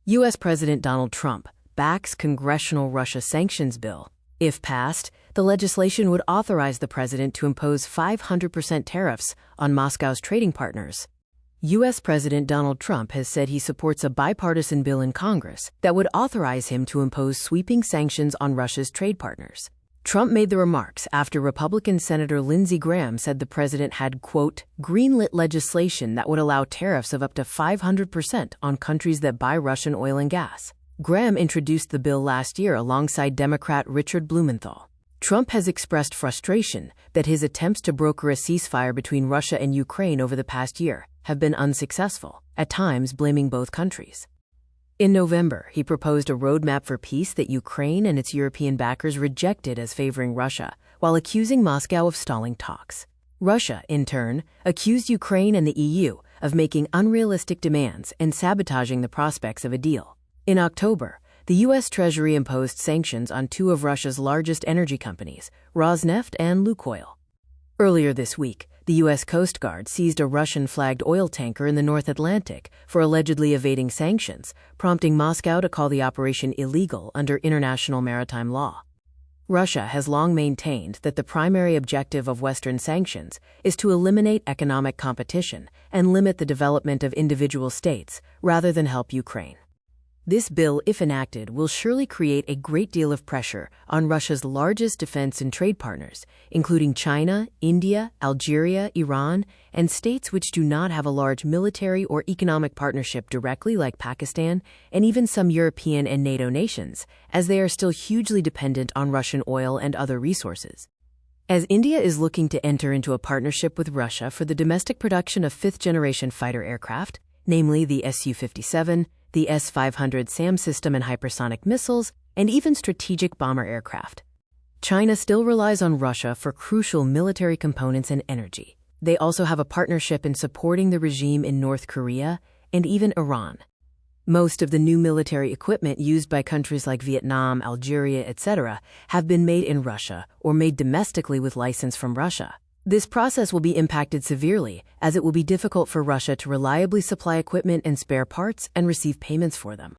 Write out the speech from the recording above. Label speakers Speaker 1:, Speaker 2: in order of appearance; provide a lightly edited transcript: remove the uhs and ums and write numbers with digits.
Speaker 1: U.S. President Donald Trump backs congressional Russia sanctions bill. If passed, the legislation would authorize the president to impose 500% tariffs on Moscow's trading partners. U.S. President Donald Trump has said he supports a bipartisan bill in Congress that would authorize him to impose sweeping sanctions on Russia's trade partners. Trump made the remarks after Republican Senator Lindsey Graham said the president had, quote, greenlit legislation that would allow tariffs of up to 500% on countries that buy Russian oil and gas. Graham introduced the bill last year alongside Democrat Richard Blumenthal. Trump has expressed frustration that his attempts to broker a ceasefire between Russia and Ukraine over the past year have been unsuccessful, at times blaming both countries. In November, he proposed a roadmap for peace that Ukraine and its European backers rejected as favoring Russia, while accusing Moscow of stalling talks. Russia, in turn, accused Ukraine and the EU of making unrealistic demands and sabotaging the prospects of a deal. In October, the U.S. Treasury imposed sanctions on two of Russia's largest energy companies, Rosneft and Lukoil. Earlier this week, the U.S. Coast Guard seized a Russian-flagged oil tanker in the North Atlantic for allegedly evading sanctions, prompting Moscow to call the operation illegal under international maritime law. Russia has long maintained that the primary objective of Western sanctions is to eliminate economic competition and limit the development of individual states rather than help Ukraine. This bill, if enacted, will surely create a great deal of pressure on Russia's largest defense and trade partners, including China, India, Algeria, Iran, and states which do not have a large military or economic partnership directly, like Pakistan, and even some European and NATO nations, as they are still hugely dependent on Russian oil and other resources. As India is looking to enter into a partnership with Russia for the domestic production of fifth-generation fighter aircraft, namely the Su-57, the S-500 SAM system and hypersonic missiles, and even strategic bomber aircraft, China still relies on Russia for crucial military components and energy. They also have a partnership in supporting the regime in North Korea and even Iran. Most of the new military equipment used by countries like Vietnam, Algeria, etc. have been made in Russia or made domestically with license from Russia. This process will be impacted severely, as it will be difficult for Russia to reliably supply equipment and spare parts and receive payments for them.